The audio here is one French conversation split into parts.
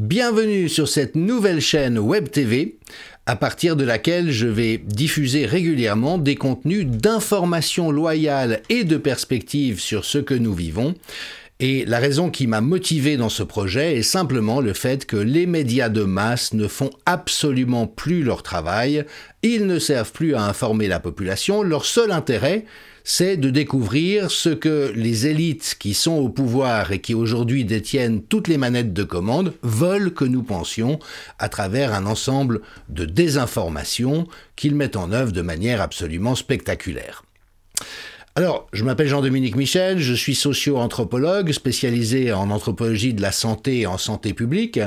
Bienvenue sur cette nouvelle chaîne Web TV, à partir de laquelle je vais diffuser régulièrement des contenus d'information loyale et de perspective sur ce que nous vivons. Et la raison qui m'a motivé dans ce projet est simplement le fait que les médias de masse ne font absolument plus leur travail, ils ne servent plus à informer la population, leur seul intérêt, c'est de découvrir ce que les élites qui sont au pouvoir et qui aujourd'hui détiennent toutes les manettes de commande veulent que nous pensions à travers un ensemble de désinformations qu'ils mettent en œuvre de manière absolument spectaculaire. Alors, je m'appelle Jean-Dominique Michel, je suis socio-anthropologue spécialisé en anthropologie de la santé et en santé publique.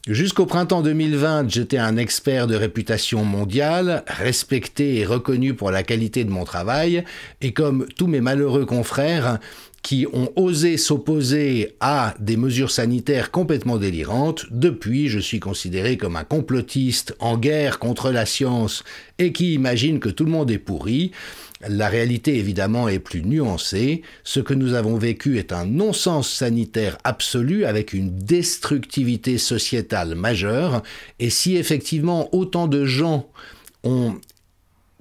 Jusqu'au printemps 2020, j'étais un expert de réputation mondiale, respecté et reconnu pour la qualité de mon travail, et comme tous mes malheureux confrères qui ont osé s'opposer à des mesures sanitaires complètement délirantes, depuis je suis considéré comme un complotiste en guerre contre la science et qui imagine que tout le monde est pourri. La réalité, évidemment, est plus nuancée. Ce que nous avons vécu est un non-sens sanitaire absolu avec une destructivité sociétale majeure. Et si effectivement autant de gens ont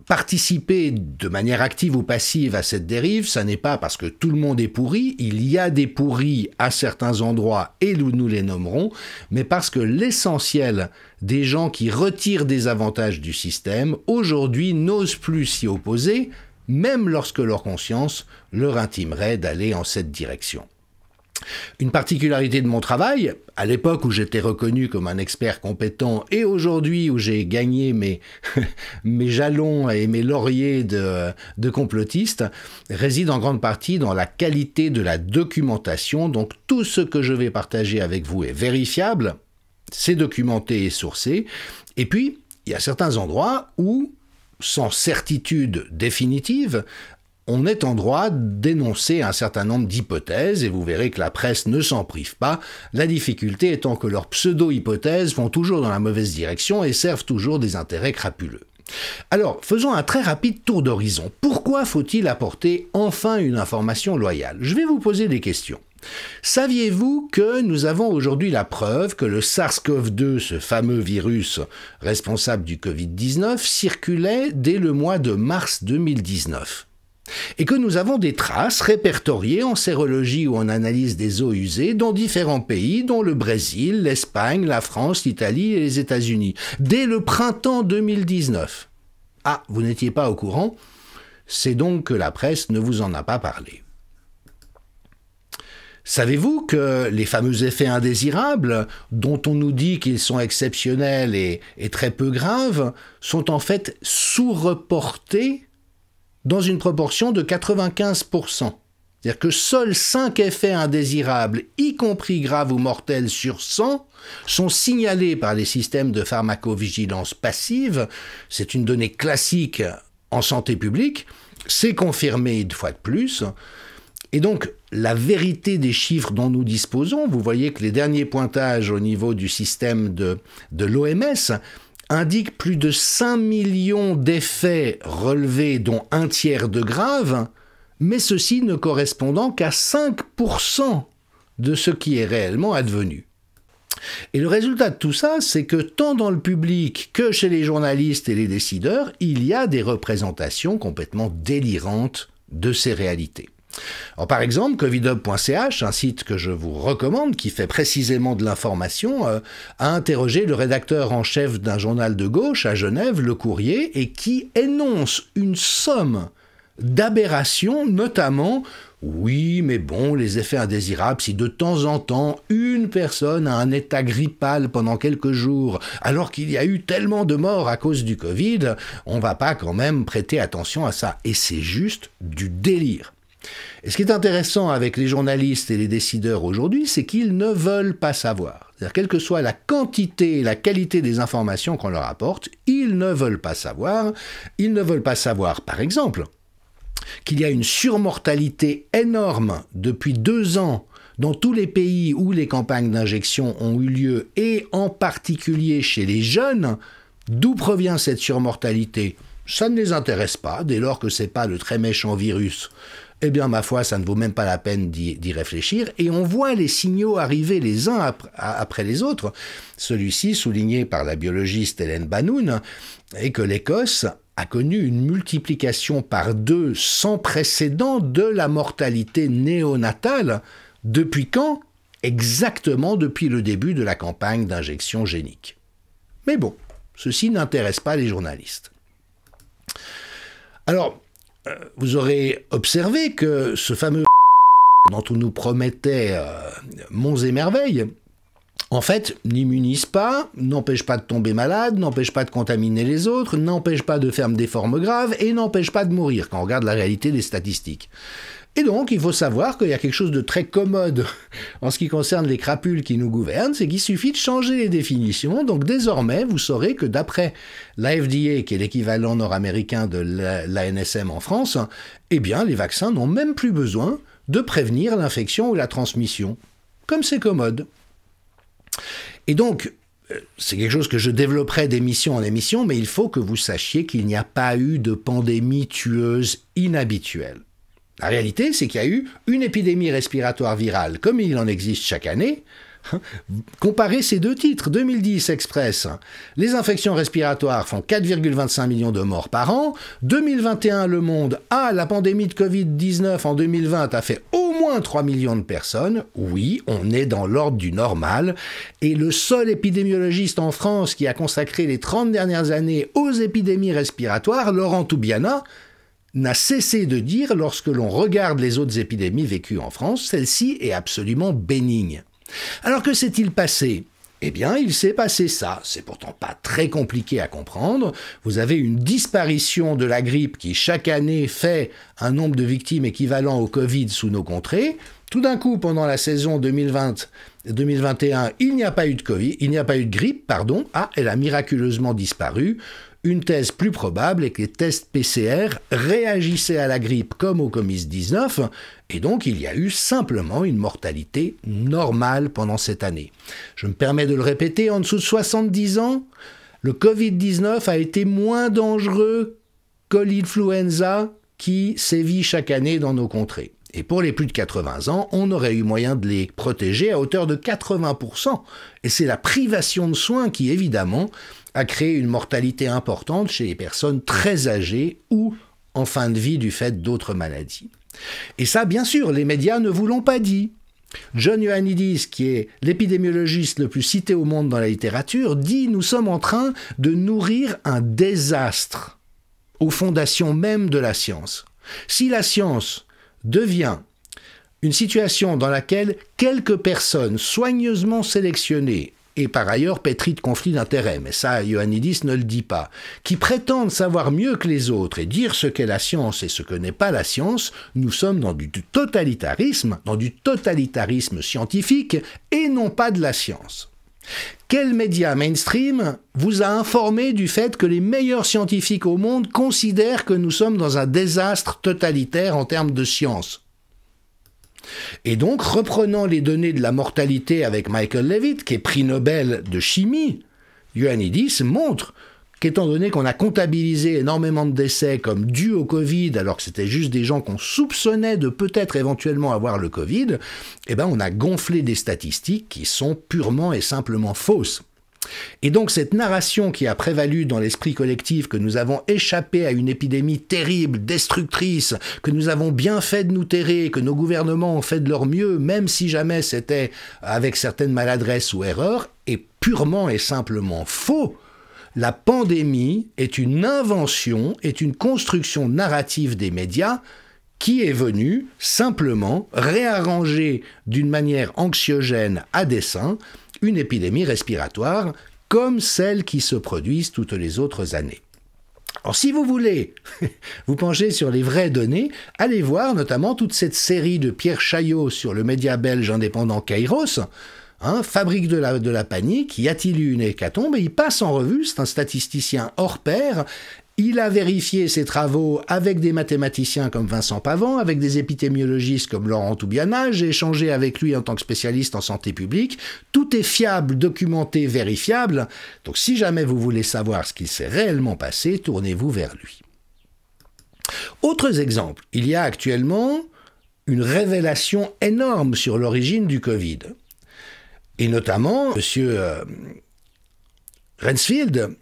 participé de manière active ou passive à cette dérive, ça n'est pas parce que tout le monde est pourri, il y a des pourris à certains endroits et nous les nommerons, mais parce que l'essentiel des gens qui retirent des avantages du système, aujourd'hui n'osent plus s'y opposer, même lorsque leur conscience leur intimerait d'aller en cette direction. Une particularité de mon travail, à l'époque où j'étais reconnu comme un expert compétent et aujourd'hui où j'ai gagné mes jalons et mes lauriers de complotiste, réside en grande partie dans la qualité de la documentation. Donc tout ce que je vais partager avec vous est vérifiable, c'est documenté et sourcé. Et puis, il y a certains endroits où, sans certitude définitive, on est en droit d'énoncer un certain nombre d'hypothèses, et vous verrez que la presse ne s'en prive pas, la difficulté étant que leurs pseudo-hypothèses vont toujours dans la mauvaise direction et servent toujours des intérêts crapuleux. Alors, faisons un très rapide tour d'horizon. Pourquoi faut-il apporter enfin une information loyale? Je vais vous poser des questions. Saviez-vous que nous avons aujourd'hui la preuve que le SARS-CoV-2, ce fameux virus responsable du Covid-19, circulait dès le mois de mars 2019 ? Et que nous avons des traces répertoriées en sérologie ou en analyse des eaux usées dans différents pays, dont le Brésil, l'Espagne, la France, l'Italie et les États-Unis, dès le printemps 2019. Ah, vous n'étiez pas au courant? C'est donc que la presse ne vous en a pas parlé. Savez-vous que les fameux effets indésirables, dont on nous dit qu'ils sont exceptionnels et très peu graves, sont en fait sous-reportés dans une proportion de 95%. C'est-à-dire que seuls 5 effets indésirables, y compris graves ou mortels sur 100, sont signalés par les systèmes de pharmacovigilance passive. C'est une donnée classique en santé publique. C'est confirmé une fois de plus. Et donc, la vérité des chiffres dont nous disposons, vous voyez que les derniers pointages au niveau du système de l'OMS indique plus de 5 millions d'effets relevés, dont un tiers de graves, mais ceci ne correspondant qu'à 5% de ce qui est réellement advenu. Et le résultat de tout ça, c'est que tant dans le public que chez les journalistes et les décideurs, il y a des représentations complètement délirantes de ces réalités. Alors, par exemple, covidhub.ch, un site que je vous recommande, qui fait précisément de l'information, a interrogé le rédacteur en chef d'un journal de gauche à Genève, Le Courrier, et qui énonce une somme d'aberrations, notamment « Oui, mais bon, les effets indésirables, si de temps en temps, une personne a un état grippal pendant quelques jours, alors qu'il y a eu tellement de morts à cause du Covid, on va pas quand même prêter attention à ça. » Et c'est juste du délire. Et ce qui est intéressant avec les journalistes et les décideurs aujourd'hui, c'est qu'ils ne veulent pas savoir. C'est-à-dire, quelle que soit la quantité et la qualité des informations qu'on leur apporte, ils ne veulent pas savoir. Ils ne veulent pas savoir, par exemple, qu'il y a une surmortalité énorme depuis 2 ans dans tous les pays où les campagnes d'injection ont eu lieu, et en particulier chez les jeunes. D'où provient cette surmortalité ? ça ne les intéresse pas, dès lors que c'est pas le très méchant virus. Eh bien, ma foi, ça ne vaut même pas la peine d'y réfléchir. Et on voit les signaux arriver les uns après les autres. Celui-ci, souligné par la biologiste Hélène Banoun, est que l'Écosse a connu une multiplication par 2 sans précédent de la mortalité néonatale. Depuis quand? Exactement depuis le début de la campagne d'injection génique. Mais bon, ceci n'intéresse pas les journalistes. Alors, vous aurez observé que ce fameux dont on nous promettait monts et merveilles, en fait, n'immunise pas, n'empêche pas de tomber malade, n'empêche pas de contaminer les autres, n'empêche pas de faire des formes graves et n'empêche pas de mourir quand on regarde la réalité des statistiques. Et donc, il faut savoir qu'il y a quelque chose de très commode en ce qui concerne les crapules qui nous gouvernent, c'est qu'il suffit de changer les définitions. Donc désormais, vous saurez que d'après la FDA, qui est l'équivalent nord-américain de l'ANSM en France, eh bien, les vaccins n'ont même plus besoin de prévenir l'infection ou la transmission. Comme c'est commode. Et donc, c'est quelque chose que je développerai d'émission en émission, mais il faut que vous sachiez qu'il n'y a pas eu de pandémie tueuse inhabituelle. La réalité, c'est qu'il y a eu une épidémie respiratoire virale, comme il en existe chaque année. Comparez ces deux titres, 2010 Express, les infections respiratoires font 4,25 millions de morts par an, 2021 Le Monde, la pandémie de Covid-19 en 2020 a fait au moins 3 millions de personnes, oui, on est dans l'ordre du normal, et le seul épidémiologiste en France qui a consacré les 30 dernières années aux épidémies respiratoires, Laurent Toubiana, n'a cessé de dire, lorsque l'on regarde les autres épidémies vécues en France, celle-ci est absolument bénigne. Alors que s'est-il passé? Eh bien, il s'est passé ça. C'est pourtant pas très compliqué à comprendre. Vous avez une disparition de la grippe qui, chaque année, fait un nombre de victimes équivalent au Covid sous nos contrées. Tout d'un coup, pendant la saison 2020-2021, il n'y a pas eu de Covid, il n'y a pas eu de grippe, pardon. Elle a miraculeusement disparu. Une thèse plus probable est que les tests PCR réagissaient à la grippe comme au Covid-19, et donc il y a eu simplement une mortalité normale pendant cette année. Je me permets de le répéter, en dessous de 70 ans, le Covid-19 a été moins dangereux que l'influenza qui sévit chaque année dans nos contrées. Et pour les plus de 80 ans, on aurait eu moyen de les protéger à hauteur de 80%. Et c'est la privation de soins qui, évidemment, a créé une mortalité importante chez les personnes très âgées ou en fin de vie du fait d'autres maladies. Et ça, bien sûr, les médias ne vous l'ont pas dit. John Ioannidis, qui est l'épidémiologiste le plus cité au monde dans la littérature, dit « Nous sommes en train de nourrir un désastre aux fondations même de la science. Si la science devient une situation dans laquelle quelques personnes soigneusement sélectionnées et par ailleurs pétries de conflits d'intérêts, mais ça, Ioannidis ne le dit pas, qui prétendent savoir mieux que les autres et dire ce qu'est la science et ce que n'est pas la science, nous sommes dans du totalitarisme scientifique et non pas de la science. Quel média mainstream vous a informé du fait que les meilleurs scientifiques au monde considèrent que nous sommes dans un désastre totalitaire en termes de science? Et donc, reprenant les données de la mortalité avec Michael Levitt, qui est prix Nobel de chimie, Ioannidis montre qu'étant donné qu'on a comptabilisé énormément de décès comme dus au Covid, alors que c'était juste des gens qu'on soupçonnait de peut-être éventuellement avoir le Covid, eh ben on a gonflé des statistiques qui sont purement et simplement fausses. Et donc cette narration qui a prévalu dans l'esprit collectif que nous avons échappé à une épidémie terrible, destructrice, que nous avons bien fait de nous terrer, que nos gouvernements ont fait de leur mieux, même si jamais c'était avec certaines maladresses ou erreurs, est purement et simplement faux. La pandémie est une invention, est une construction narrative des médias qui est venue simplement réarranger d'une manière anxiogène à dessein une épidémie respiratoire comme celles qui se produisent toutes les autres années. Alors si vous voulez vous pencher sur les vraies données, allez voir notamment toute cette série de Pierre Chaillot sur le média belge indépendant Kairos, fabrique de la panique, y a-t-il eu une hécatombe? Et il passe en revue, c'est un statisticien hors pair, Il a vérifié ses travaux avec des mathématiciens comme Vincent Pavant, avec des épidémiologistes comme Laurent Toubiana. J'ai échangé avec lui en tant que spécialiste en santé publique. Tout est fiable, documenté, vérifiable. Donc si jamais vous voulez savoir ce qu'il s'est réellement passé, tournez-vous vers lui. Autres exemples. Il y a actuellement une révélation énorme sur l'origine du Covid. Et notamment, monsieur Rensfield,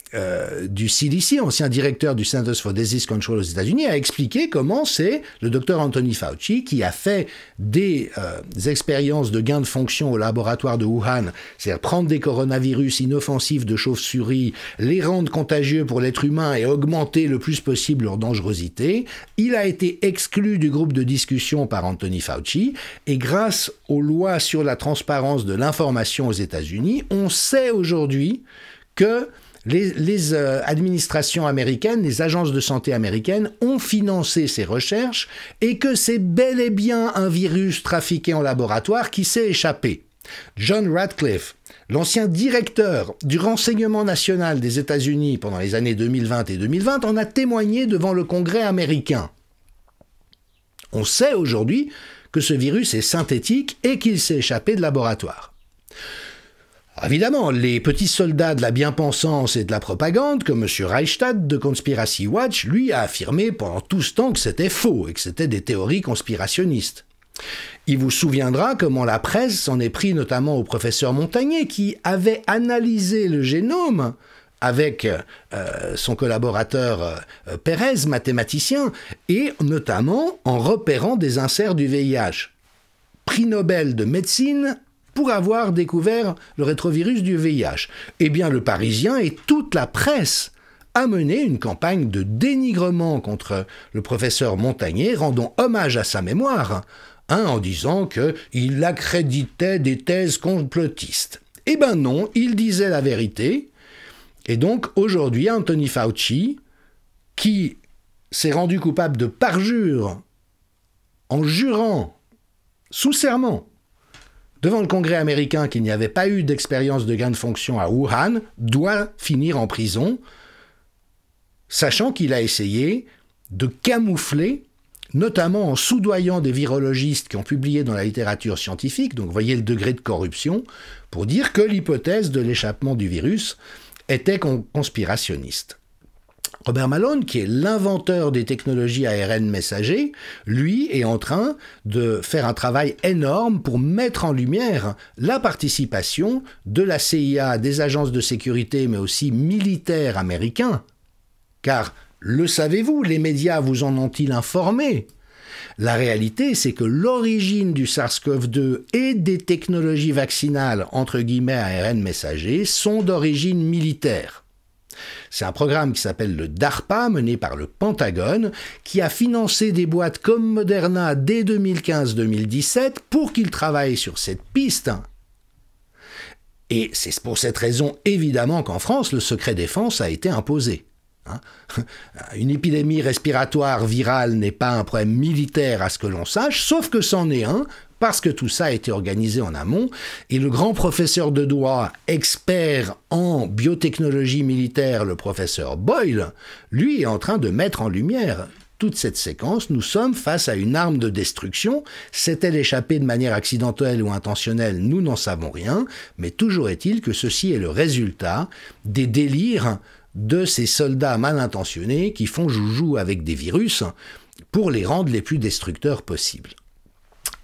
du CDC, ancien directeur du Centers for Disease Control aux États-Unis, a expliqué comment c'est le docteur Anthony Fauci qui a fait des expériences de gain de fonction au laboratoire de Wuhan, c'est-à-dire prendre des coronavirus inoffensifs de chauves-souris, les rendre contagieux pour l'être humain et augmenter le plus possible leur dangerosité. Il a été exclu du groupe de discussion par Anthony Fauci, et grâce aux lois sur la transparence de l'information aux États-Unis, on sait aujourd'hui que les administrations américaines, les agences de santé américaines ont financé ces recherches et que c'est bel et bien un virus trafiqué en laboratoire qui s'est échappé. John Ratcliffe, l'ancien directeur du renseignement national des États-Unis pendant les années 2020 et 2020, en a témoigné devant le Congrès américain. On sait aujourd'hui que ce virus est synthétique et qu'il s'est échappé de laboratoire. Évidemment, les petits soldats de la bien-pensance et de la propagande, comme M. Reichstadt de Conspiracy Watch, lui a affirmé pendant tout ce temps que c'était faux et que c'était des théories conspirationnistes. Il vous souviendra comment la presse s'en est pris notamment au professeur Montagnier, qui avait analysé le génome avec son collaborateur Pérez, mathématicien, et notamment en repérant des inserts du VIH. Prix Nobel de médecine pour avoir découvert le rétrovirus du VIH. Eh bien, le Parisien et toute la presse a mené une campagne de dénigrement contre le professeur Montagnier, rendant hommage à sa mémoire, en disant qu'il accréditait des thèses complotistes. Eh bien non, il disait la vérité. Et donc, aujourd'hui, Anthony Fauci, qui s'est rendu coupable de parjure en jurant, sous serment, devant le Congrès américain qu'il n'y avait pas eu d'expérience de gain de fonction à Wuhan, doit finir en prison, sachant qu'il a essayé de camoufler, notamment en soudoyant des virologistes qui ont publié dans la littérature scientifique, donc voyez le degré de corruption, pour dire que l'hypothèse de l'échappement du virus était conspirationniste. Robert Malone, qui est l'inventeur des technologies ARN messager, lui est en train de faire un travail énorme pour mettre en lumière la participation de la CIA, des agences de sécurité, mais aussi militaires américains. Car, le savez-vous, les médias vous en ont-ils informé ? La réalité, c'est que l'origine du SARS-CoV-2 et des technologies vaccinales, entre guillemets ARN messager, sont d'origine militaire. C'est un programme qui s'appelle le DARPA, mené par le Pentagone, qui a financé des boîtes comme Moderna dès 2015-2017 pour qu'ils travaillent sur cette piste. Et c'est pour cette raison, évidemment, qu'en France, le secret défense a été imposé. Une épidémie respiratoire virale n'est pas un problème militaire à ce que l'on sache, sauf que c'en est un, parce que tout ça a été organisé en amont, et le grand professeur de droit, expert en biotechnologie militaire, le professeur Boyle, lui est en train de mettre en lumière toute cette séquence. Nous sommes face à une arme de destruction. S'est-elle échappée de manière accidentelle ou intentionnelle, nous n'en savons rien, mais toujours est-il que ceci est le résultat des délires de ces soldats mal intentionnés qui font joujou avec des virus pour les rendre les plus destructeurs possibles.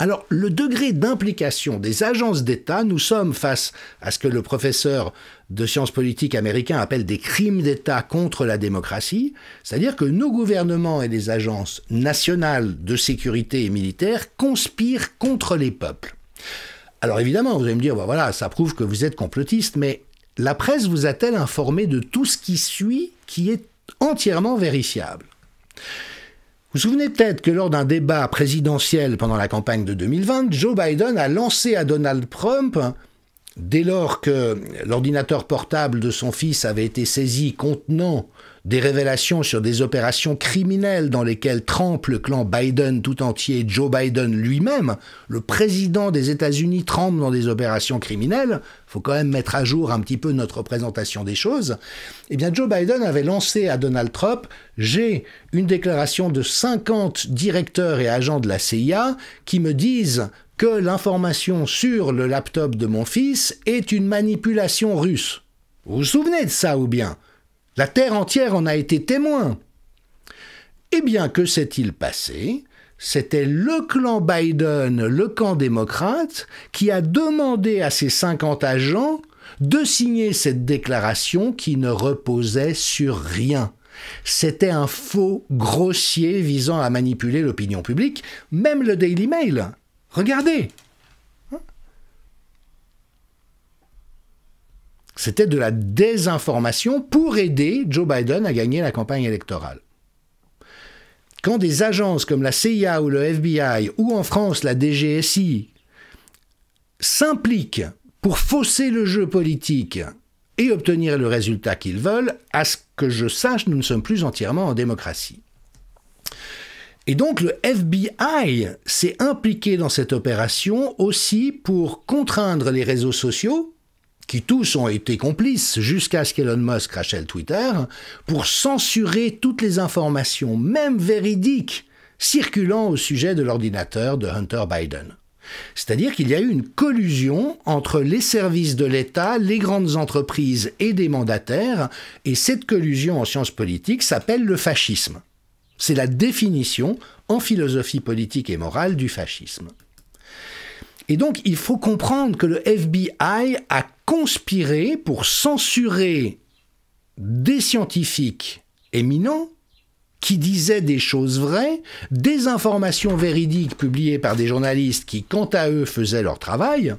Alors, le degré d'implication des agences d'État, nous sommes face à ce que le professeur de sciences politiques américain appelle des crimes d'État contre la démocratie, c'est-à-dire que nos gouvernements et les agences nationales de sécurité et militaires conspirent contre les peuples. Alors évidemment, vous allez me dire, voilà, ça prouve que vous êtes complotiste, mais la presse vous a-t-elle informé de tout ce qui suit, qui est entièrement vérifiable ? Vous vous souvenez peut-être que lors d'un débat présidentiel pendant la campagne de 2020, Joe Biden a lancé à Donald Trump Dès lors que l'ordinateur portable de son fils avait été saisi contenant des révélations sur des opérations criminelles dans lesquelles trempe le clan Biden tout entier, Joe Biden lui-même, le président des États-Unis trempe dans des opérations criminelles, il faut quand même mettre à jour un petit peu notre représentation des choses, eh bien Joe Biden avait lancé à Donald Trump « J'ai une déclaration de 50 directeurs et agents de la CIA qui me disent que l'information sur le laptop de mon fils est une manipulation russe. » Vous vous souvenez de ça ou bien ? La terre entière en a été témoin. Eh bien, que s'est-il passé ? C'était le clan Biden, le camp démocrate, qui a demandé à ses 50 agents de signer cette déclaration qui ne reposait sur rien. C'était un faux grossier visant à manipuler l'opinion publique, même le Daily Mail. Regardez. C'était de la désinformation pour aider Joe Biden à gagner la campagne électorale. Quand des agences comme la CIA ou le FBI, ou en France la DGSI, s'impliquent pour fausser le jeu politique et obtenir le résultat qu'ils veulent, à ce que je sache, nous ne sommes plus entièrement en démocratie. Et donc le FBI s'est impliqué dans cette opération aussi pour contraindre les réseaux sociaux, qui tous ont été complices jusqu'à ce qu'Elon Musk rachète Twitter, pour censurer toutes les informations, même véridiques, circulant au sujet de l'ordinateur de Hunter Biden. C'est-à-dire qu'il y a eu une collusion entre les services de l'État, les grandes entreprises et des mandataires, et cette collusion en sciences politiques s'appelle le fascisme. C'est la définition en philosophie politique et morale du fascisme. Et donc, il faut comprendre que le FBI a conspiré pour censurer des scientifiques éminents qui disaient des choses vraies, des informations véridiques publiées par des journalistes qui, quant à eux, faisaient leur travail.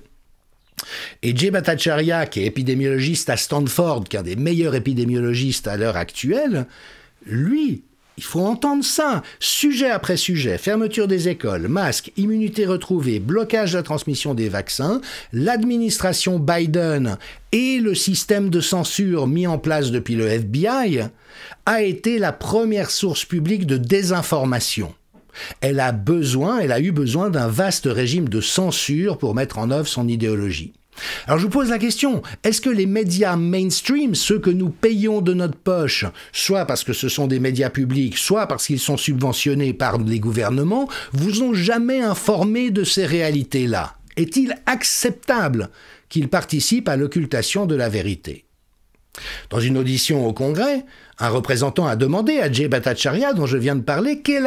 Et Jay Bhattacharya, qui est épidémiologiste à Stanford, qui est un des meilleurs épidémiologistes à l'heure actuelle, lui, il faut entendre ça, sujet après sujet, fermeture des écoles, masques, immunité retrouvée, blocage de la transmission des vaccins, l'administration Biden et le système de censure mis en place depuis le FBI a été la première source publique de désinformation. Elle a eu besoin d'un vaste régime de censure pour mettre en œuvre son idéologie. Alors je vous pose la question, est-ce que les médias mainstream, ceux que nous payons de notre poche, soit parce que ce sont des médias publics, soit parce qu'ils sont subventionnés par les gouvernements, vous ont jamais informé de ces réalités-là? Est-il acceptable qu'ils participent à l'occultation de la vérité? Dans une audition au Congrès, un représentant a demandé à Jay Bhattacharya, dont je viens de parler, quel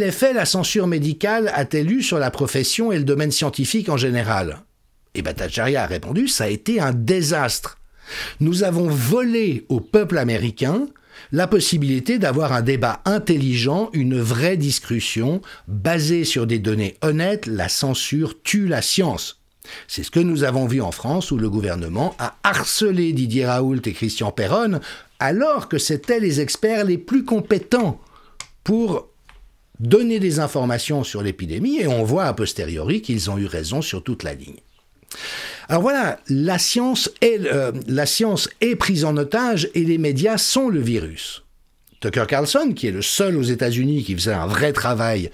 effet la censure médicale a-t-elle eu sur la profession et le domaine scientifique en général? Et Bhattacharya a répondu « Ça a été un désastre. Nous avons volé au peuple américain la possibilité d'avoir un débat intelligent, une vraie discussion basée sur des données honnêtes. La censure tue la science. » C'est ce que nous avons vu en France où le gouvernement a harcelé Didier Raoult et Christian Perron alors que c'étaient les experts les plus compétents pour donner des informations sur l'épidémie et on voit a posteriori qu'ils ont eu raison sur toute la ligne. Alors voilà, la science est prise en otage et les médias sont le virus. Tucker Carlson, qui est le seul aux États-Unis qui faisait un vrai travail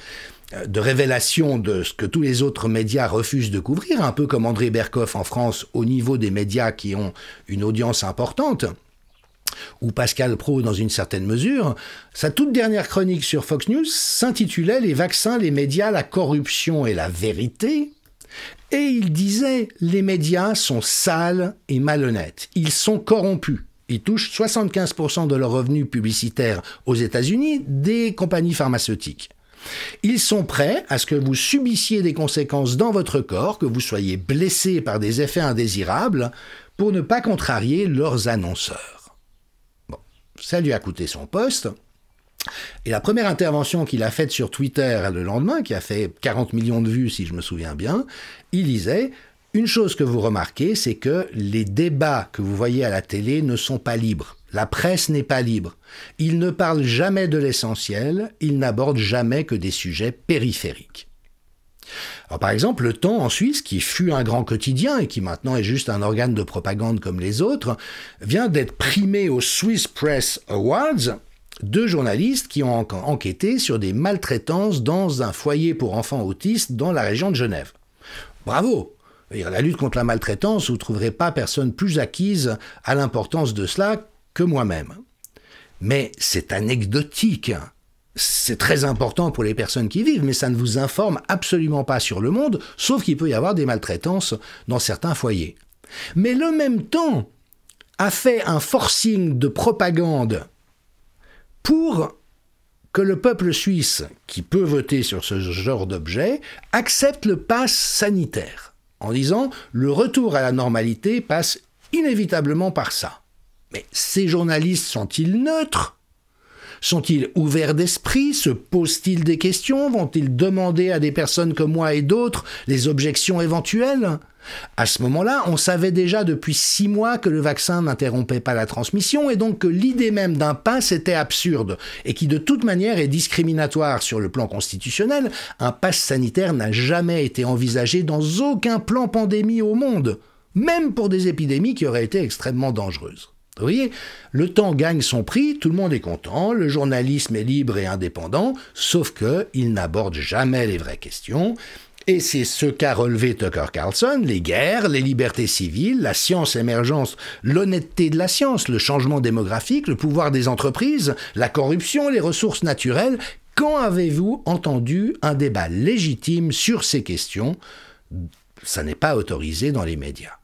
de révélation de ce que tous les autres médias refusent de couvrir, un peu comme André Berkoff en France au niveau des médias qui ont une audience importante, ou Pascal Praud dans une certaine mesure, sa toute dernière chronique sur Fox News s'intitulait « Les vaccins, les médias, la corruption et la vérité ». Et il disait « Les médias sont sales et malhonnêtes. Ils sont corrompus. Ils touchent 75% de leurs revenus publicitaires aux États-Unis des compagnies pharmaceutiques. Ils sont prêts à ce que vous subissiez des conséquences dans votre corps, que vous soyez blessé par des effets indésirables, pour ne pas contrarier leurs annonceurs. » Bon, ça lui a coûté son poste. Et la première intervention qu'il a faite sur Twitter le lendemain, qui a fait 40 millions de vues si je me souviens bien, il disait « Une chose que vous remarquez, c'est que les débats que vous voyez à la télé ne sont pas libres. La presse n'est pas libre. Ils ne parlent jamais de l'essentiel, ils n'abordent jamais que des sujets périphériques. » Alors, par exemple, Le Temps en Suisse, qui fut un grand quotidien et qui maintenant est juste un organe de propagande comme les autres, vient d'être primé aux Swiss Press Awards 2 journalistes qui ont enquêté sur des maltraitances dans un foyer pour enfants autistes dans la région de Genève. Bravo! La lutte contre la maltraitance, vous ne trouverez pas personne plus acquise à l'importance de cela que moi-même. Mais c'est anecdotique. C'est très important pour les personnes qui vivent, mais ça ne vous informe absolument pas sur le monde, sauf qu'il peut y avoir des maltraitances dans certains foyers. Mais le même temps a fait un forcing de propagande pour que le peuple suisse, qui peut voter sur ce genre d'objet, accepte le pass sanitaire, en disant « le retour à la normalité passe inévitablement par ça ». Mais ces journalistes sont-ils neutres ? Sont-ils ouverts d'esprit? Se posent-ils des questions? Vont-ils demander à des personnes comme moi et d'autres les objections éventuelles? À ce moment-là, on savait déjà depuis 6 mois que le vaccin n'interrompait pas la transmission et donc que l'idée même d'un pass était absurde et qui de toute manière est discriminatoire sur le plan constitutionnel. Un pass sanitaire n'a jamais été envisagé dans aucun plan pandémie au monde, même pour des épidémies qui auraient été extrêmement dangereuses. Vous voyez, Le Temps gagne son prix, tout le monde est content, le journalisme est libre et indépendant, sauf qu'il n'aborde jamais les vraies questions. Et c'est ce qu'a relevé Tucker Carlson, les guerres, les libertés civiles, la science émergence, l'honnêteté de la science, le changement démographique, le pouvoir des entreprises, la corruption, les ressources naturelles. Quand avez-vous entendu un débat légitime sur ces questions? Ça n'est pas autorisé dans les médias.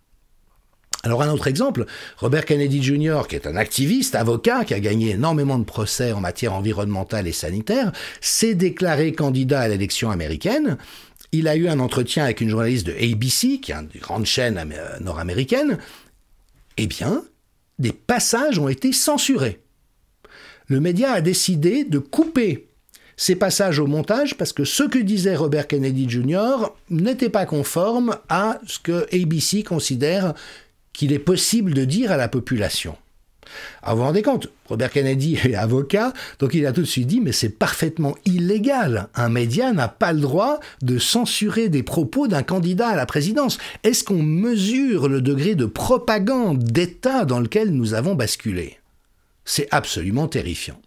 Alors un autre exemple, Robert Kennedy Jr., qui est un activiste, avocat, qui a gagné énormément de procès en matière environnementale et sanitaire, s'est déclaré candidat à l'élection américaine. Il a eu un entretien avec une journaliste de ABC, qui est une grande chaîne nord-américaine. Eh bien, des passages ont été censurés. Le média a décidé de couper ces passages au montage parce que ce que disait Robert Kennedy Jr. n'était pas conforme à ce que ABC considère qu'il est possible de dire à la population. Alors vous vous rendez compte, Robert Kennedy est avocat, donc il a tout de suite dit « mais c'est parfaitement illégal, un média n'a pas le droit de censurer des propos d'un candidat à la présidence ». Est-ce qu'on mesure le degré de propagande d'État dans lequel nous avons basculé? C'est absolument terrifiant.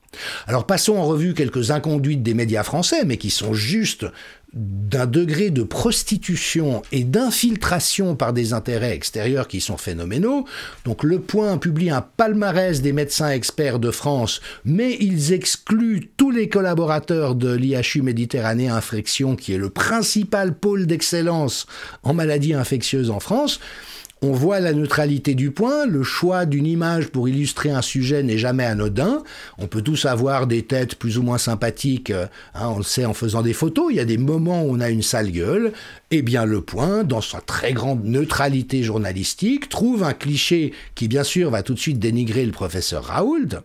Alors passons en revue quelques inconduites des médias français, mais qui sont juste d'un degré de prostitution et d'infiltration par des intérêts extérieurs qui sont phénoménaux. Donc Le Point publie un palmarès des médecins experts de France, mais ils excluent tous les collaborateurs de l'IHU Méditerranée Infection, qui est le principal pôle d'excellence en maladies infectieuses en France. On voit la neutralité du Point, le choix d'une image pour illustrer un sujet n'est jamais anodin. On peut tous avoir des têtes plus ou moins sympathiques, on le sait en faisant des photos, il y a des moments où on a une sale gueule. Eh bien Le Point, dans sa très grande neutralité journalistique, trouve un cliché qui bien sûr va tout de suite dénigrer le professeur Raoult,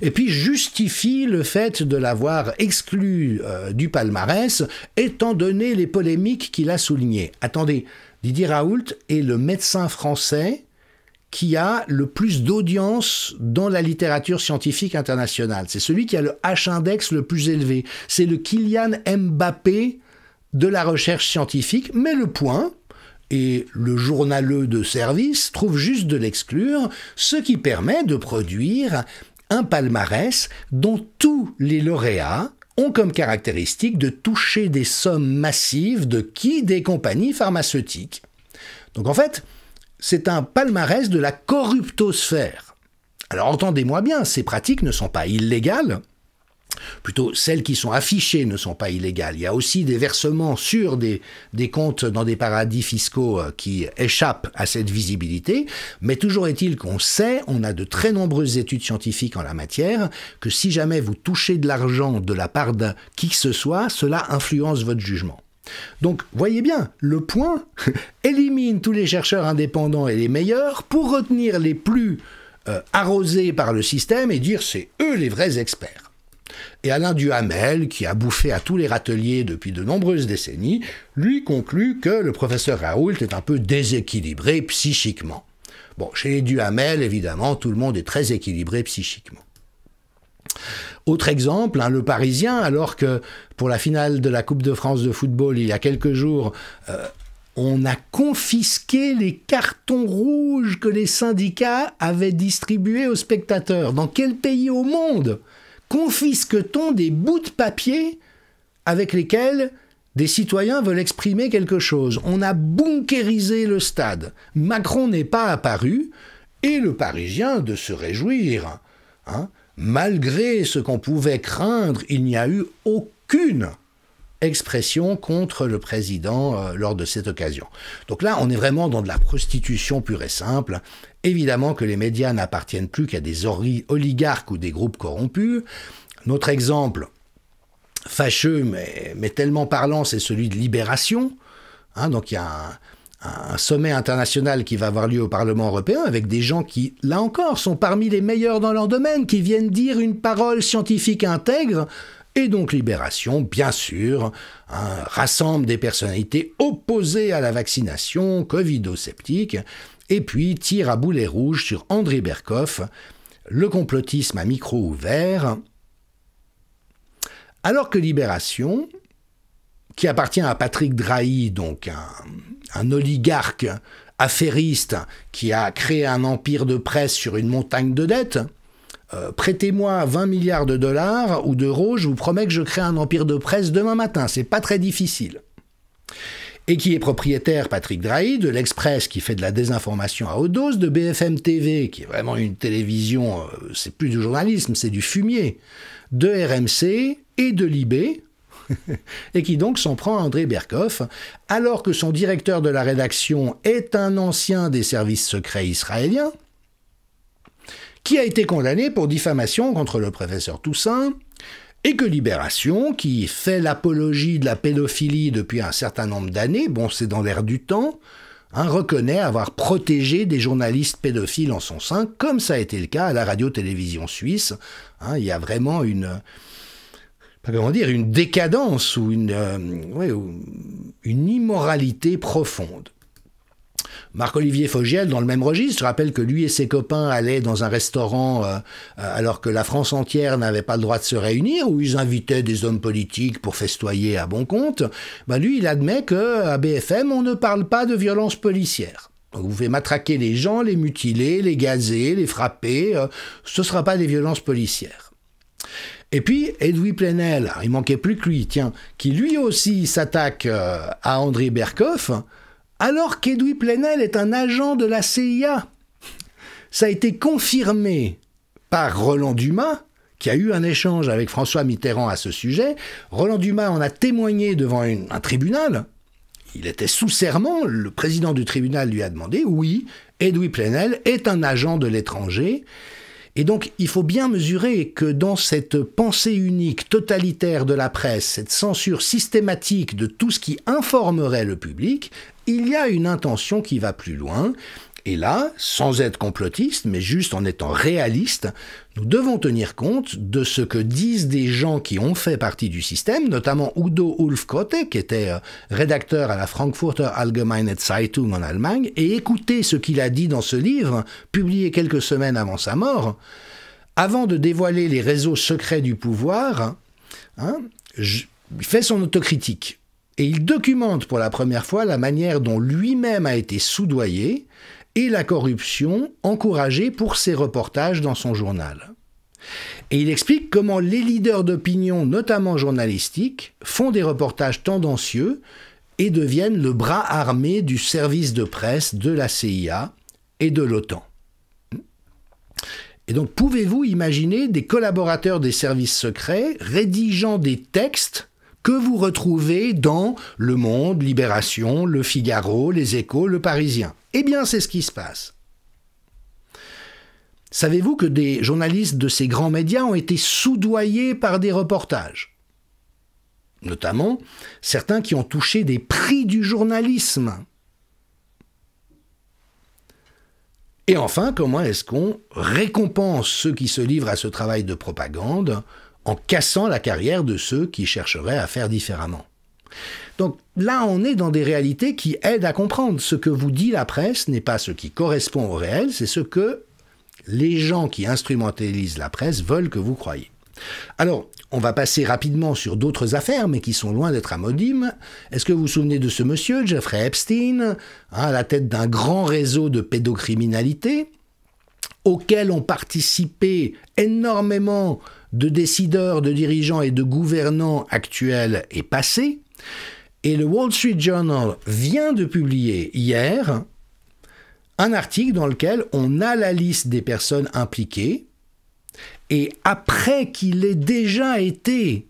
et puis justifie le fait de l'avoir exclu du palmarès, étant donné les polémiques qu'il a soulignées. Attendez, Didier Raoult est le médecin français qui a le plus d'audience dans la littérature scientifique internationale. C'est celui qui a le H-index le plus élevé. C'est le Kylian Mbappé de la recherche scientifique, mais Le Point et le journaleux de service trouvent juste de l'exclure, ce qui permet de produire un palmarès dont tous les lauréats ont comme caractéristique de toucher des sommes massives de qui? Des compagnies pharmaceutiques. Donc en fait, c'est un palmarès de la corruptosphère. Alors entendez-moi bien, ces pratiques ne sont pas illégales, plutôt celles qui sont affichées ne sont pas illégales. Il y a aussi des versements sur des comptes dans des paradis fiscaux qui échappent à cette visibilité, mais toujours est-il qu'on sait, on a de très nombreuses études scientifiques en la matière, que si jamais vous touchez de l'argent de la part de qui que ce soit, cela influence votre jugement. Donc, voyez bien, Le Point élimine tous les chercheurs indépendants et les meilleurs pour retenir les plus arrosés par le système et dire c'est eux les vrais experts. Et Alain Duhamel, qui a bouffé à tous les râteliers depuis de nombreuses décennies, lui conclut que le professeur Raoult est un peu déséquilibré psychiquement. Bon, chez les Duhamel, évidemment, tout le monde est très équilibré psychiquement. Autre exemple, hein, Le Parisien, alors que pour la finale de la Coupe de France de football, il y a quelques jours, on a confisqué les cartons rouges que les syndicats avaient distribués aux spectateurs. Dans quel pays au monde confisque-t-on des bouts de papier avec lesquels des citoyens veulent exprimer quelque chose? On a bunkérisé le stade. Macron n'est pas apparu et Le Parisien de se réjouir. Hein, malgré ce qu'on pouvait craindre, il n'y a eu aucune expression contre le président lors de cette occasion. Donc là, on est vraiment dans de la prostitution pure et simple. Évidemment que les médias n'appartiennent plus qu'à des oligarques ou des groupes corrompus. Notre exemple fâcheux, mais tellement parlant, c'est celui de Libération. Hein, donc il y a un sommet international qui va avoir lieu au Parlement européen avec des gens qui, là encore, sont parmi les meilleurs dans leur domaine, qui viennent dire une parole scientifique intègre. Et donc Libération, bien sûr, hein, rassemble des personnalités opposées à la vaccination, covido-sceptiques, et puis tire à boulet rouge sur André Berkoff, le complotisme à micro ouvert. Alors que Libération, qui appartient à Patrick Drahi, donc un oligarque affairiste qui a créé un empire de presse sur une montagne de dettes, prêtez-moi 20 milliards de dollars ou d'euros, je vous promets que je crée un empire de presse demain matin, c'est pas très difficile. Et qui est propriétaire, Patrick Drahi, de l'Express qui fait de la désinformation à haute dose, de BFM TV, qui est vraiment une télévision, c'est plus du journalisme, c'est du fumier, de RMC et de Libé, et qui donc s'en prend à André Berkoff, alors que son directeur de la rédaction est un ancien des services secrets israéliens, qui a été condamné pour diffamation contre le professeur Toussaint, et que Libération, qui fait l'apologie de la pédophilie depuis un certain nombre d'années, bon c'est dans l'air du temps, hein, reconnaît avoir protégé des journalistes pédophiles en son sein, comme ça a été le cas à la radio-télévision suisse. Hein, il y a vraiment une décadence ou une immoralité profonde. Marc-Olivier Fogiel, dans le même registre, rappelle que lui et ses copains allaient dans un restaurant alors que la France entière n'avait pas le droit de se réunir, où ils invitaient des hommes politiques pour festoyer à bon compte. Ben lui, il admet qu'à BFM, on ne parle pas de violence policière. Donc vous pouvez matraquer les gens, les mutiler, les gazer, les frapper, ce ne sera pas des violences policières. Et puis, Edoui Plenel, il manquait plus que lui, tiens, qui lui aussi s'attaque à André Berkoff, alors qu'Edoui Plenel est un agent de la CIA. Ça a été confirmé par Roland Dumas, qui a eu un échange avec François Mitterrand à ce sujet. Roland Dumas en a témoigné devant un tribunal. Il était sous serment, le président du tribunal lui a demandé, oui, Edoui Plenel est un agent de l'étranger. Et donc, il faut bien mesurer que dans cette pensée unique, totalitaire de la presse, cette censure systématique de tout ce qui informerait le public, il y a une intention qui va plus loin. Et là, sans être complotiste, mais juste en étant réaliste, nous devons tenir compte de ce que disent des gens qui ont fait partie du système, notamment Udo Ulfkotte, qui était rédacteur à la Frankfurter Allgemeine Zeitung en Allemagne, et écouter ce qu'il a dit dans ce livre, publié quelques semaines avant sa mort. Avant de dévoiler les réseaux secrets du pouvoir, il fait son autocritique. Et il documente pour la première fois la manière dont lui-même a été soudoyé et la corruption encouragée pour ses reportages dans son journal. Et il explique comment les leaders d'opinion, notamment journalistiques, font des reportages tendancieux et deviennent le bras armé du service de presse de la CIA et de l'OTAN. Et donc, pouvez-vous imaginer des collaborateurs des services secrets rédigeant des textes que vous retrouvez dans Le Monde, Libération, Le Figaro, Les Échos, Le Parisien? Eh bien, c'est ce qui se passe. Savez-vous que des journalistes de ces grands médias ont été soudoyés par des reportages? Notamment, certains qui ont touché des prix du journalisme. Et enfin, comment est-ce qu'on récompense ceux qui se livrent à ce travail de propagande en cassant la carrière de ceux qui chercheraient à faire différemment? Donc là, on est dans des réalités qui aident à comprendre. Ce que vous dit la presse n'est pas ce qui correspond au réel, c'est ce que les gens qui instrumentalisent la presse veulent que vous croyiez. Alors, on va passer rapidement sur d'autres affaires, mais qui sont loin d'être anodines. Est-ce que vous vous souvenez de ce monsieur, Jeffrey Epstein, à la tête d'un grand réseau de pédocriminalité, auquel ont participé énormément de décideurs, de dirigeants et de gouvernants actuels et passés. Et le Wall Street Journal vient de publier hier un article dans lequel on a la liste des personnes impliquées, et après qu'il ait déjà été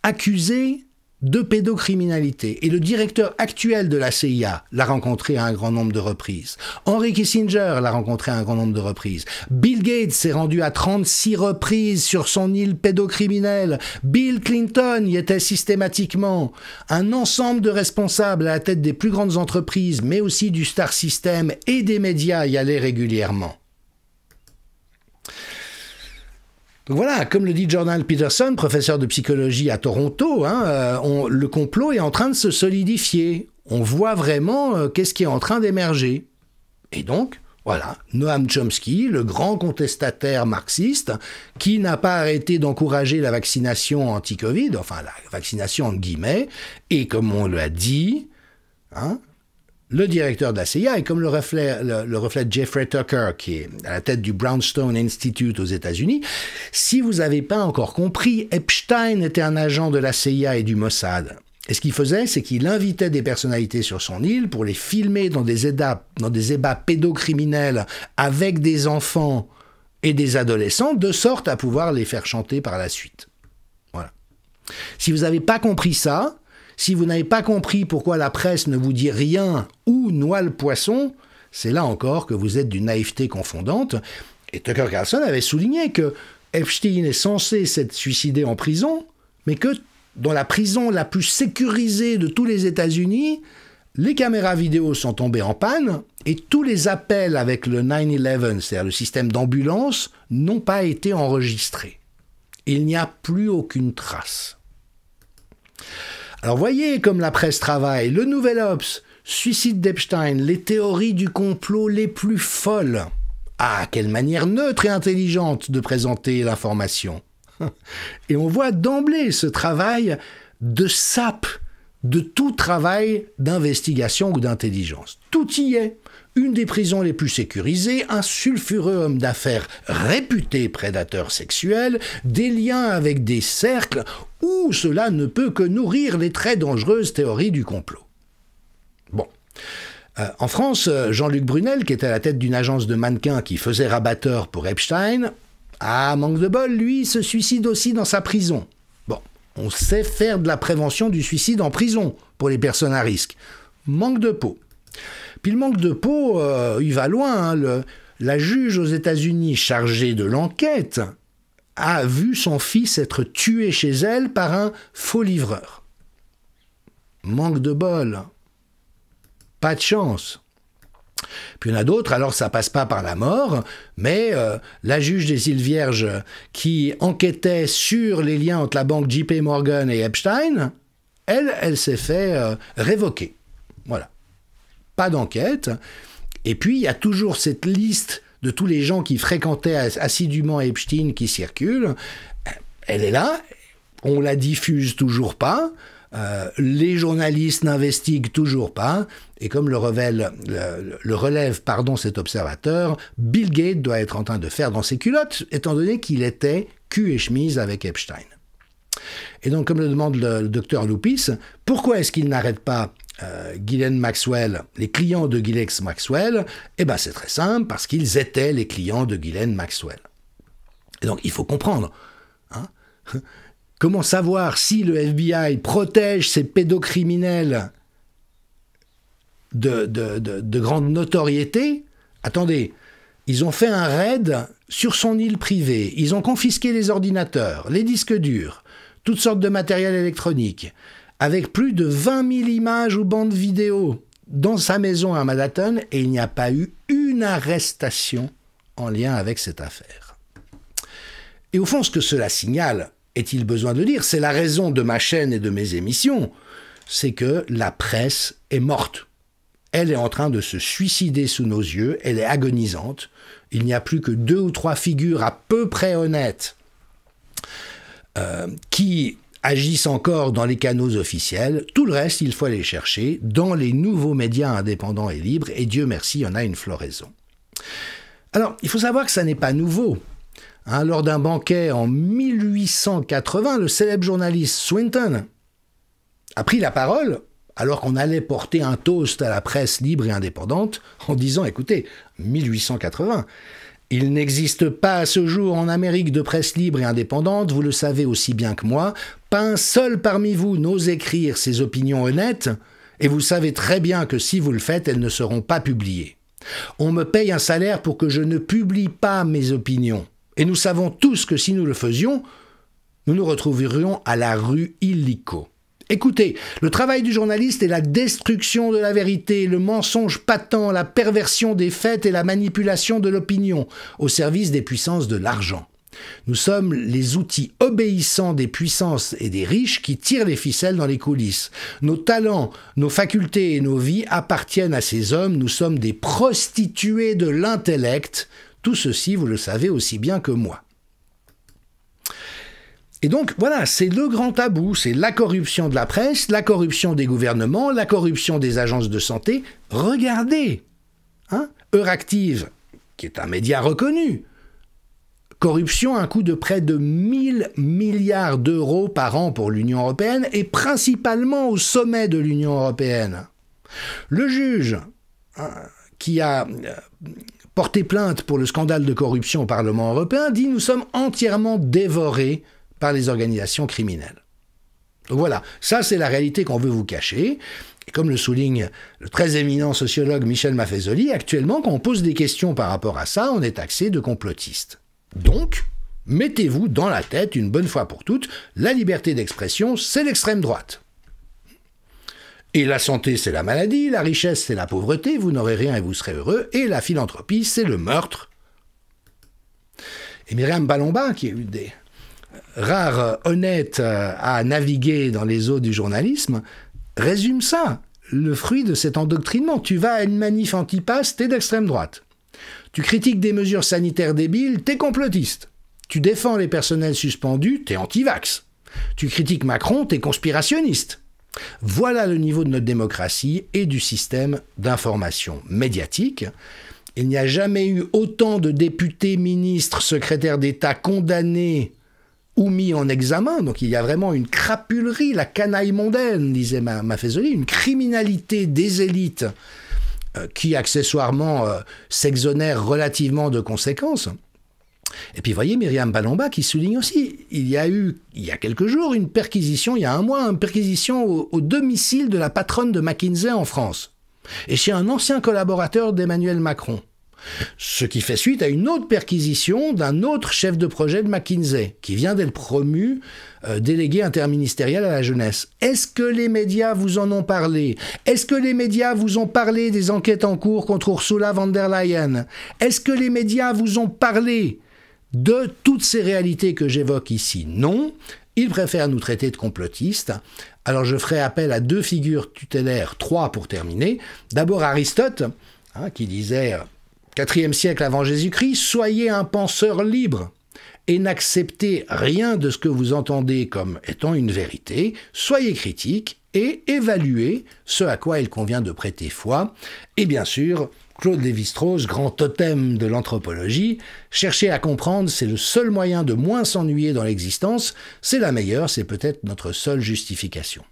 accusé de pédocriminalité. Et le directeur actuel de la CIA l'a rencontré à un grand nombre de reprises. Henry Kissinger l'a rencontré à un grand nombre de reprises. Bill Gates s'est rendu à 36 reprises sur son île pédocriminelle. Bill Clinton y était systématiquement. Un ensemble de responsables à la tête des plus grandes entreprises, mais aussi du Star System et des médias y allaient régulièrement. Donc voilà, comme le dit Jordan Peterson, professeur de psychologie à Toronto, le complot est en train de se solidifier. On voit vraiment qu'est-ce qui est en train d'émerger. Et donc, voilà, Noam Chomsky, le grand contestataire marxiste, qui n'a pas arrêté d'encourager la vaccination anti-Covid, enfin la vaccination entre guillemets, et comme on l'a dit, le directeur de la CIA, et comme le reflète Jeffrey Tucker, qui est à la tête du Brownstone Institute aux États-Unis, si vous n'avez pas encore compris, Epstein était un agent de la CIA et du Mossad. Et ce qu'il faisait, c'est qu'il invitait des personnalités sur son île pour les filmer dans des ébats pédocriminels avec des enfants et des adolescents, de sorte à pouvoir les faire chanter par la suite. Voilà. Si vous n'avez pas compris ça, si vous n'avez pas compris pourquoi la presse ne vous dit rien ou noie le poisson, c'est là encore que vous êtes d'une naïveté confondante. Et Tucker Carlson avait souligné que Epstein est censé s'être suicidé en prison, mais que dans la prison la plus sécurisée de tous les États-Unis, les caméras vidéo sont tombées en panne et tous les appels avec le 911, c'est-à-dire le système d'ambulance, n'ont pas été enregistrés. Il n'y a plus aucune trace. Alors voyez comme la presse travaille, le Nouvel Obs, suicide d'Epstein, les théories du complot les plus folles. Ah, quelle manière neutre et intelligente de présenter l'information. Et on voit d'emblée ce travail de sape de tout travail d'investigation ou d'intelligence. Tout y est. Une des prisons les plus sécurisées, un sulfureux homme d'affaires réputé prédateur sexuel, des liens avec des cercles où cela ne peut que nourrir les très dangereuses théories du complot. Bon. En France, Jean-Luc Brunel, qui était à la tête d'une agence de mannequins qui faisait rabatteur pour Epstein, manque de bol, lui, se suicide aussi dans sa prison. Bon, on sait faire de la prévention du suicide en prison pour les personnes à risque. Manque de peau. Puis le manque de peau, il va loin. La juge aux États-Unis chargée de l'enquête a vu son fils être tué chez elle par un faux livreur. Manque de bol. Pas de chance. Puis il y en a d'autres, alors ça passe pas par la mort, mais la juge des îles Vierges qui enquêtait sur les liens entre la banque JP Morgan et Epstein, elle s'est fait révoquer. Voilà. Pas d'enquête. Et puis, il y a toujours cette liste de tous les gens qui fréquentaient assidûment Epstein qui circulent. Elle est là, on la diffuse toujours pas, les journalistes n'investiguent toujours pas, et comme le relève cet observateur, Bill Gates doit être en train de faire dans ses culottes, étant donné qu'il était cul et chemise avec Epstein. Et donc, comme le demande le docteur Loupis, pourquoi est-ce qu'il n'arrête pas Ghislaine Maxwell, les clients de Ghislaine Maxwell? Eh bien, c'est très simple, parce qu'ils étaient les clients de Ghislaine Maxwell. Et donc, il faut comprendre. Comment savoir si le FBI protège ces pédocriminels de grande notoriété? Attendez, ils ont fait un raid sur son île privée, ils ont confisqué les ordinateurs, les disques durs, toutes sortes de matériel électronique, avec plus de 20 000 images ou bandes vidéo dans sa maison à Manhattan, et il n'y a pas eu une arrestation en lien avec cette affaire. Et au fond, ce que cela signale, est-il besoin de le dire, c'est la raison de ma chaîne et de mes émissions, c'est que la presse est morte. Elle est en train de se suicider sous nos yeux, elle est agonisante. Il n'y a plus que 2 ou 3 figures à peu près honnêtes qui agissent encore dans les canaux officiels. Tout le reste, il faut aller chercher dans les nouveaux médias indépendants et libres, et Dieu merci, il y en a une floraison. Alors, il faut savoir que ça n'est pas nouveau. Lors d'un banquet en 1880, le célèbre journaliste Swinton a pris la parole alors qu'on allait porter un toast à la presse libre et indépendante en disant « Écoutez, 1880, il n'existe pas à ce jour en Amérique de presse libre et indépendante, vous le savez aussi bien que moi, pas un seul parmi vous n'ose écrire ses opinions honnêtes, et vous savez très bien que si vous le faites, elles ne seront pas publiées. On me paye un salaire pour que je ne publie pas mes opinions. Et nous savons tous que si nous le faisions, nous nous retrouverions à la rue illico. Écoutez, le travail du journaliste est la destruction de la vérité, le mensonge patent, la perversion des faits et la manipulation de l'opinion, au service des puissances de l'argent. Nous sommes les outils obéissants des puissances et des riches qui tirent les ficelles dans les coulisses. Nos talents, nos facultés et nos vies appartiennent à ces hommes, nous sommes des prostituées de l'intellect. Tout ceci, vous le savez aussi bien que moi. Et donc, voilà, c'est le grand tabou, c'est la corruption de la presse, la corruption des gouvernements, la corruption des agences de santé. Regardez, Euractiv, qui est un média reconnu, corruption à un coût de près de 1000 milliards d'euros par an pour l'Union européenne et principalement au sommet de l'Union européenne. Le juge qui a porté plainte pour le scandale de corruption au Parlement européen dit « Nous sommes entièrement dévorés par les organisations criminelles ». Donc voilà, ça c'est la réalité qu'on veut vous cacher. Et comme le souligne le très éminent sociologue Michel Maffezoli, actuellement, quand on pose des questions par rapport à ça, on est taxé de complotiste. Donc, mettez-vous dans la tête, une bonne fois pour toutes, la liberté d'expression, c'est l'extrême droite. Et la santé, c'est la maladie, la richesse, c'est la pauvreté, vous n'aurez rien et vous serez heureux, et la philanthropie, c'est le meurtre. Et Myriam Balomba, qui est une des rares honnêtes à naviguer dans les eaux du journalisme, résume ça, le fruit de cet endoctrinement. Tu vas à une manif anti-pass, t'es d'extrême droite. Tu critiques des mesures sanitaires débiles, t'es complotiste. Tu défends les personnels suspendus, t'es anti-vax. Tu critiques Macron, t'es conspirationniste. Voilà le niveau de notre démocratie et du système d'information médiatique. Il n'y a jamais eu autant de députés, ministres, secrétaires d'État condamnés ou mis en examen. Donc il y a vraiment une crapulerie, la canaille mondaine, disait Maffezoli, une criminalité des élites qui accessoirement s'exonère relativement de conséquences. Et puis voyez Myriam Balomba qui souligne aussi, il y a eu, il y a quelques jours, une perquisition, il y a un mois, une perquisition au domicile de la patronne de McKinsey en France, et chez un ancien collaborateur d'Emmanuel Macron. Ce qui fait suite à une autre perquisition d'un autre chef de projet de McKinsey, qui vient d'être promu délégué interministériel à la jeunesse. Est-ce que les médias vous en ont parlé? Est-ce que les médias vous ont parlé des enquêtes en cours contre Ursula von der Leyen? Est-ce que les médias vous ont parlé de toutes ces réalités que j'évoque ici? Non. Ils préfèrent nous traiter de complotistes. Alors je ferai appel à deux figures tutélaires, trois pour terminer. D'abord Aristote, qui disait... 4e siècle avant Jésus-Christ, soyez un penseur libre et n'acceptez rien de ce que vous entendez comme étant une vérité, soyez critique et évaluez ce à quoi il convient de prêter foi. Et bien sûr, Claude Lévi-Strauss, grand totem de l'anthropologie, chercher à comprendre, c'est le seul moyen de moins s'ennuyer dans l'existence, c'est la meilleure, c'est peut-être notre seule justification.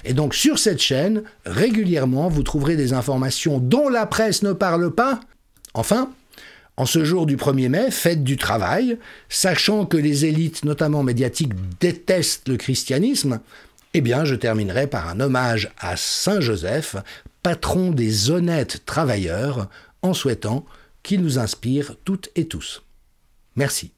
Et donc sur cette chaîne, régulièrement, vous trouverez des informations dont la presse ne parle pas. Enfin, en ce jour du 1er mai, fête du travail, sachant que les élites, notamment médiatiques, détestent le christianisme, eh bien, je terminerai par un hommage à Saint Joseph, patron des honnêtes travailleurs, en souhaitant qu'il nous inspire toutes et tous. Merci.